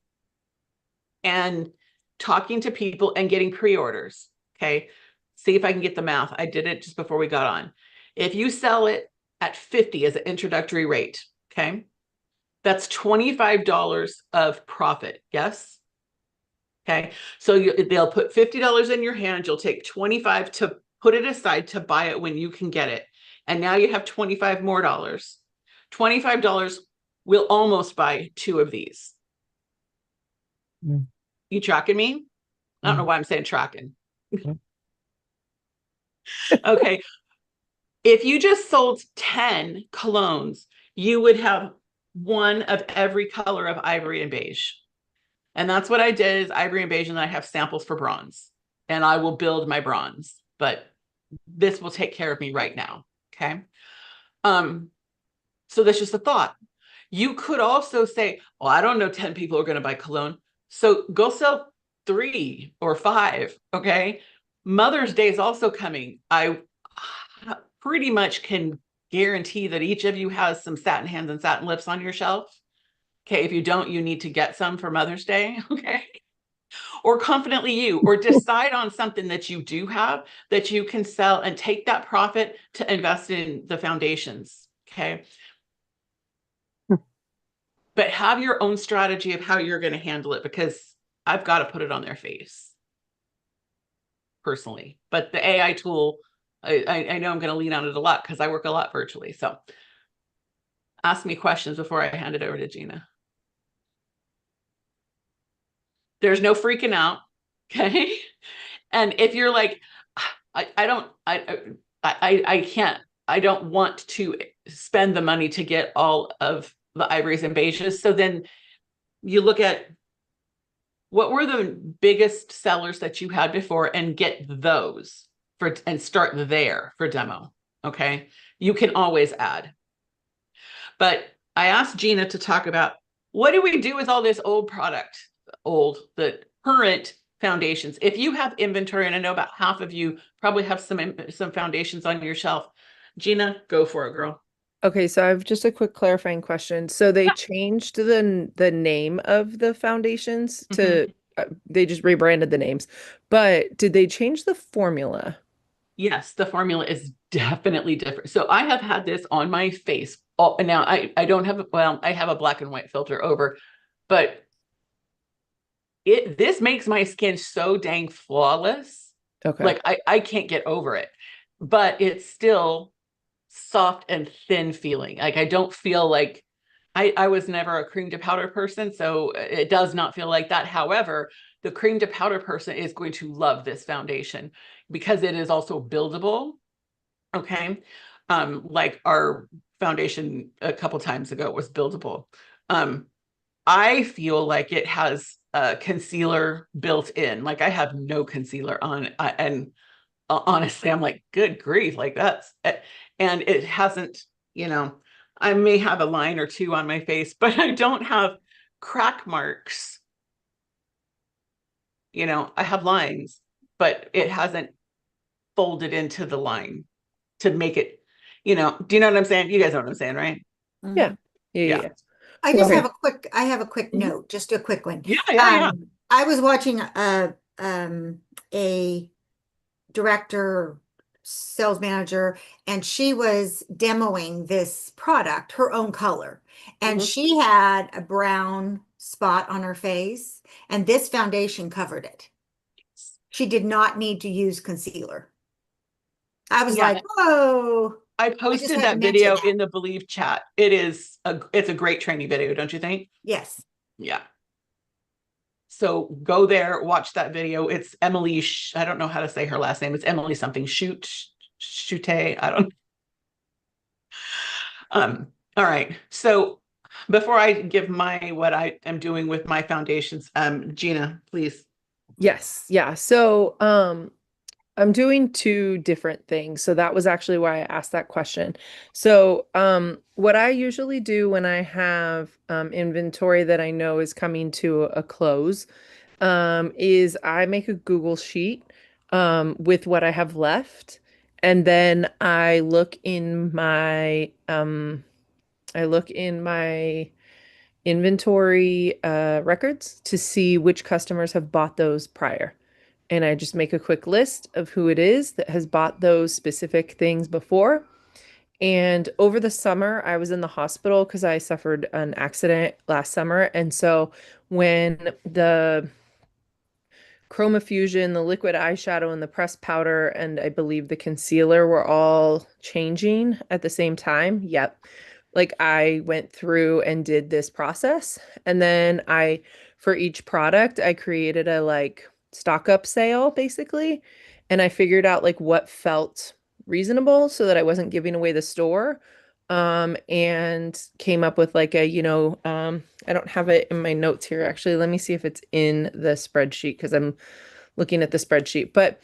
A: and talking to people and getting pre-orders. Okay. See if I can get the math. I did it just before we got on. If you sell it at 50 as an introductory rate, okay, that's $25 of profit. Yes. Okay. So they'll put $50 in your hand. You'll take 25 to put it aside to buy it when you can get it. And now you have $25 more. $25 will almost buy 2 of these.
B: Mm.
A: You tracking me? I don't know why I'm saying tracking. Okay. If you just sold 10 colognes, you would have 1 of every color of ivory and beige. And that's what I did, is ivory and beige, and I have samples for bronze. And I will build my bronze, but this will take care of me right now. Okay. So that's just a thought. You could also say, well, I don't know 10 people are going to buy cologne. So go sell 3 or 5. Okay. Mother's Day is also coming. I pretty much can guarantee that each of you has some satin hands and satin lips on your shelf. Okay. If you don't, you need to get some for Mother's Day. Okay. Or confidently you, or decide on something that you do have that you can sell and take that profit to invest in the foundations. Okay. But have your own strategy of how you're going to handle it, because I've got to put it on their face personally. But the AI tool, I know I'm going to lean on it a lot because I work a lot virtually. So ask me questions before I hand it over to Gina. There's no freaking out. Okay. And if you're like, I can't, I don't want to spend the money to get all of the ivories and beiges. So then you look at what were the biggest sellers that you had before and get those and start there for demo. Okay. You can always add. But I asked Gina to talk about what do we do with all this old product, the current foundations. If you have inventory, and I know about half of you probably have some foundations on your shelf. Gina, go for it, girl.
D: Okay, so I have just a quick clarifying question. So they changed the name of the foundations to they just rebranded the names. But did they change the formula?
A: Yes, the formula is definitely different. So I have had this on my face. Oh, and now I don't have, well, I have a black and white filter over, but this makes my skin so dang flawless.
D: Okay.
A: Like I can't get over it, but it's still soft and thin feeling. Like I don't feel like I was never a cream to powder person, so it does not feel like that. However, the cream to powder person is going to love this foundation because it is also buildable. Okay. Like our foundation a couple times ago was buildable. I feel like it has a concealer built in. Like I have no concealer on, and honestly, I'm like, good grief, like that's, and it hasn't, I may have a line or two on my face, but I don't have crack marks. I have lines, but it hasn't folded into the line to make it, do you know what I'm saying? You guys know what I'm saying, right?
D: Yeah. Yeah.
F: I just
D: Okay.
F: have a quick note, just a quick one.
A: Yeah.
F: I was watching a director, sales manager, and she was demoing this product, her own color, and she had a brown spot on her face, and this foundation covered it. She did not need to use concealer. I was like, whoa.
A: I posted that video in the Believe chat. It's a great training video, don't you think?
F: Yes.
A: Yeah. So go there, watch that video. It's Emily, I don't know how to say her last name. It's Emily something, Shute. I don't. All right. So before I give what I am doing with my foundations, Gina, please.
D: Yes. Yeah. So, I'm doing two different things. So that was actually why I asked that question. So, what I usually do when I have inventory that I know is coming to a close, is I make a Google sheet with what I have left, and then I look in my inventory records to see which customers have bought those prior. And I just make a quick list of who it is that has bought those specific things before. And over the summer, I was in the hospital because I suffered an accident last summer. And so when the Chroma Fusion, the liquid eyeshadow, and the pressed powder, and I believe the concealer were all changing at the same time. Yep. Like I went through and did this process. And then for each product, I created a stock up sale basically. And I figured out what felt reasonable so that I wasn't giving away the store. And came up with I don't have it in my notes here. Actually, let me see if it's in the spreadsheet because I'm looking at the spreadsheet. But,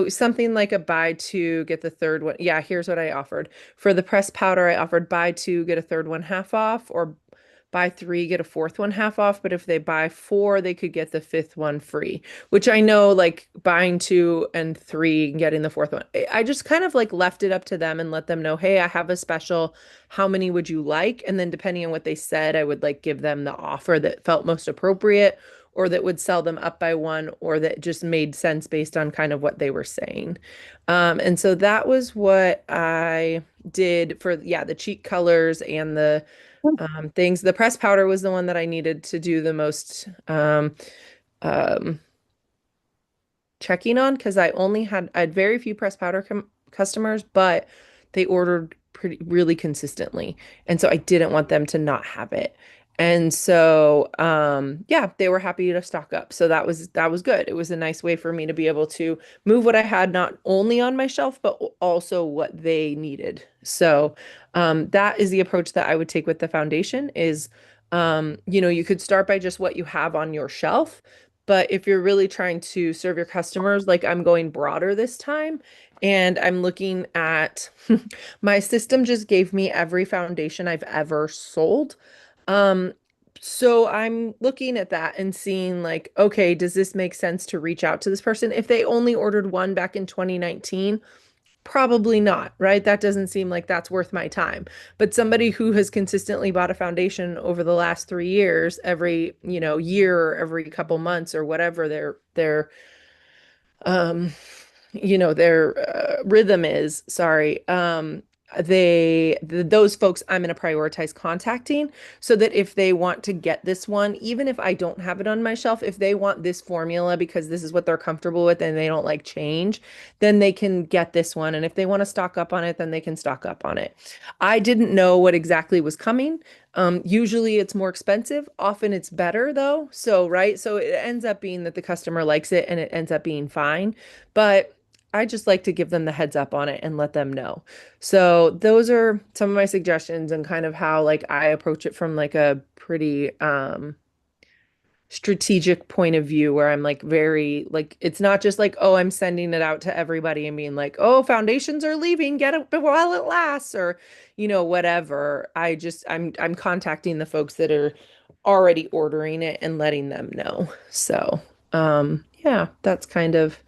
D: something like a buy two, get the third one. Yeah, here's what I offered. For the pressed powder, I offered buy two, get a third one half off, or buy three, get a fourth one half off. But if they buy four, they could get the fifth one free, which I know buying two and three and getting the fourth one. I just kind of left it up to them and let them know, hey, I have a special. How many would you like? And then depending on what they said, I would give them the offer that felt most appropriate or that would sell them up by one or that just made sense based on kind of what they were saying. And so that was what I did for, the cheek colors and the things. The pressed powder was the one that I needed to do the most checking on because I had very few pressed powder customers, but they ordered really consistently. And so I didn't want them to not have it. And so, they were happy to stock up. So that was good. It was a nice way for me to be able to move what I had, not only on my shelf, but also what they needed. So, that is the approach that I would take with the foundation is, you could start by just what you have on your shelf, But if you're really trying to serve your customers, like I'm going broader this time, and I'm looking at my system just gave me every foundation I've ever sold. Um, so I'm looking at that and seeing like, okay, does this make sense to reach out to this person? If they only ordered one back in 2019, probably not, right? That doesn't seem like that's worth my time. But somebody who has consistently bought a foundation over the last 3 years, every, year or every couple months or whatever um, their rhythm is, sorry, those folks I'm going to prioritize contacting so that if they want to get this one, even if I don't have it on my shelf, if they want this formula because this is what they're comfortable with and they don't like change, then they can get this one. And if they want to stock up on it, then they can stock up on it. I didn't know what exactly was coming. Usually it's more expensive. Often it's better though. So, right. So it ends up being that the customer likes it and it ends up being fine. But I just like to give them the heads up on it and let them know. So those are some of my suggestions and kind of how like I approach it from like a pretty strategic point of view where I'm like very like it's not just like, oh, I'm sending it out to everybody and being like, oh, foundations are leaving, get it while it lasts, or whatever. I'm contacting the folks that are already ordering it and letting them know. So yeah, that's kind of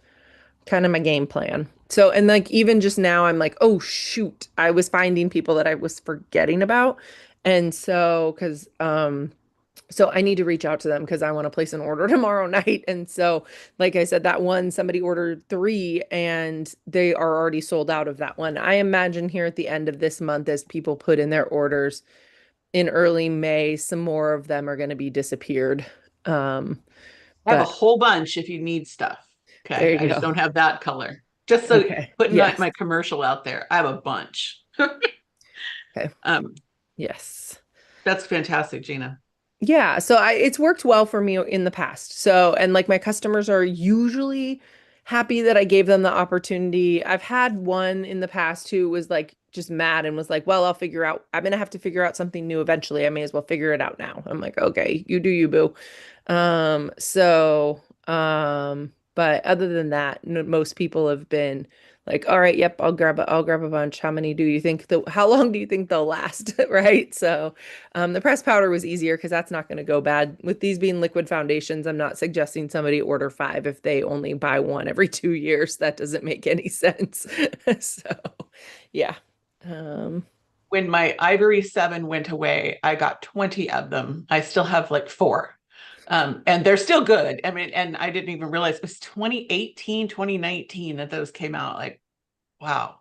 D: my game plan. So, and like even just now, I'm like, oh shoot, I was finding people that I was forgetting about. And so I need to reach out to them because I want to place an order tomorrow night. And so, like I said, that one, somebody ordered 3 and they are already sold out of that one. I imagine here at the end of this month, as people put in their orders in early May, some more of them are going to be disappeared.
A: I have a
D: But
A: whole bunch if you need stuff.
D: there
A: Okay.
D: you
A: I just
D: go.
A: don't have that color. Just so
D: Okay.
A: putting
D: Yes.
A: my commercial out there. I have a bunch.
D: Okay.
A: Um,
D: Yes.
A: that's fantastic, Gina.
D: Yeah, so it's worked well for me in the past. So, and like my customers are usually happy that I gave them the opportunity. I've had one in the past who was like just mad and was like, "Well, I'm gonna have to figure out something new eventually. I may as well figure it out now." I'm like, "Okay, you do you, boo." But other than that, most people have been like, all right, yep, I'll grab a bunch. How many do you think how long do you think they'll last? Right. So the pressed powder was easier because that's not going to go bad. With these being liquid foundations, I'm not suggesting somebody order 5 if they only buy one every 2 years. That doesn't make any sense. So yeah.
A: When my Ivory 7 went away, I got 20 of them. I still have like 4. And they're still good. I mean, and I didn't even realize it was 2018, 2019 that those came out. Like, wow.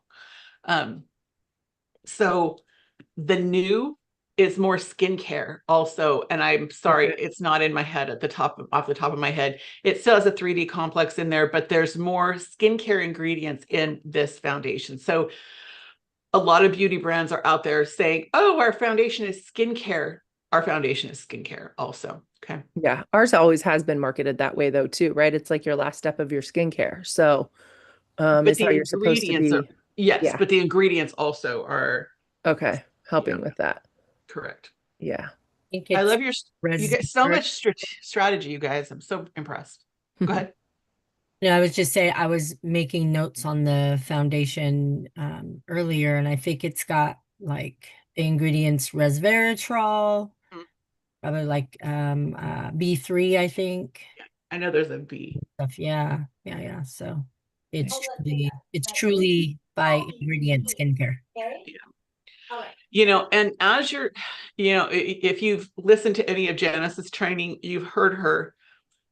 A: So the new is more skincare also. And I'm sorry, it's not in my head off the top of my head. It still has a 3D complex in there, but there's more skincare ingredients in this foundation. So a lot of beauty brands are out there saying, oh, our foundation is skincare. Our foundation is skincare also. Okay.
D: Yeah, ours always has been marketed that way though too, right? It's like your last step of your skincare. So
A: But
D: it's
A: the
D: how you're supposed to
A: ingredients
D: be.
A: are, yes,
D: Yeah.
A: but the ingredients also are
D: Okay, helping
A: Yeah.
D: with that.
A: correct.
D: Yeah.
B: think
A: I
B: it's
A: love you get so
B: resveratrol.
A: much strategy, you guys. I'm so impressed. Go ahead.
B: No, I was just saying I was making notes on the foundation earlier, and I think it's got like the ingredients resveratrol,
A: Mhm.
B: probably like B3, I think.
A: I know there's a B.
B: Stuff. Yeah, yeah, yeah. So it's
F: Yeah.
B: truly by ingredient skincare.
A: And as if you've listened to any of Janice's training, you've heard her.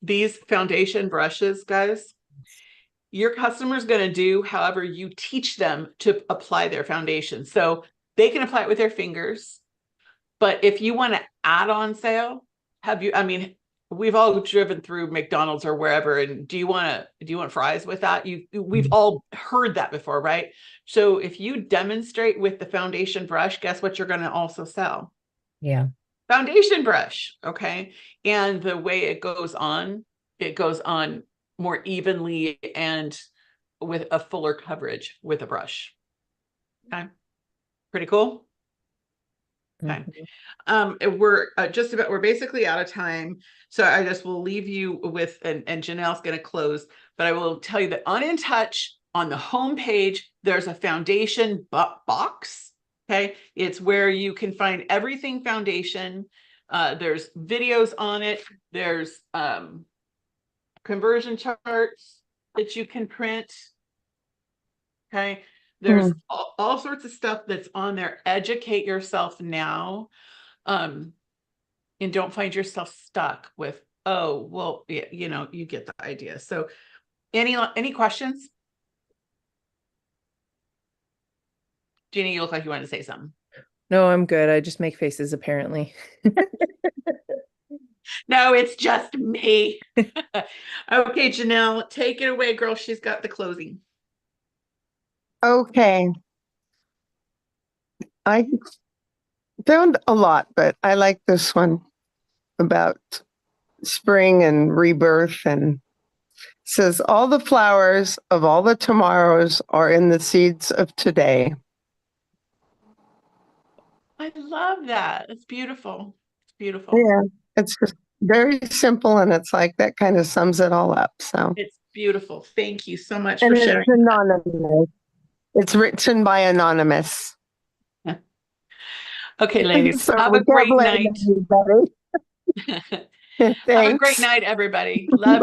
A: These foundation brushes, guys, your customer's going to do however you teach them to apply their foundation. So they can apply it with their fingers. But if you want to add on sale, we've all driven through McDonald's or wherever, and do you want fries with that? We've all heard that before, right? So if you demonstrate with the foundation brush, guess what you're going to also sell?
B: Yeah.
A: Foundation brush. Okay. And the way it goes on more evenly and with a fuller coverage with a brush. Okay. Pretty cool. Okay.
D: Mhm.
A: We're basically out of time. So I just will leave you with, and Janelle's going to close, but I will tell you that on In Touch, on the homepage, there's a foundation box. Okay. It's where you can find everything foundation. There's videos on it. There's conversion charts that you can print. Okay. There's all sorts of stuff that's on there. Educate yourself now. And don't find yourself stuck with, oh, well, you know, you get the idea. So any questions? Jeannie, you look like you wanted to say something.
D: No, I'm good. I just make faces apparently.
A: No, it's just me. Okay, Janelle, take it away, girl. She's got the closing.
C: Okay. I found a lot, but I like this one about spring and rebirth, and says all the flowers of all the tomorrows are in the seeds of today.
A: I love that. It's beautiful. It's beautiful.
C: Yeah, it's just very simple, and it's like that kind of sums it all up. So,
A: It's beautiful. Thank you so much
C: and
A: for
C: it's
A: sharing.
C: anonymous. It's written by anonymous.
A: Okay, ladies,
C: So
A: have
C: we
A: a
C: can't
A: great
C: blame
A: night.
C: anybody.
A: Have a great
C: Thanks.
A: night, everybody. Love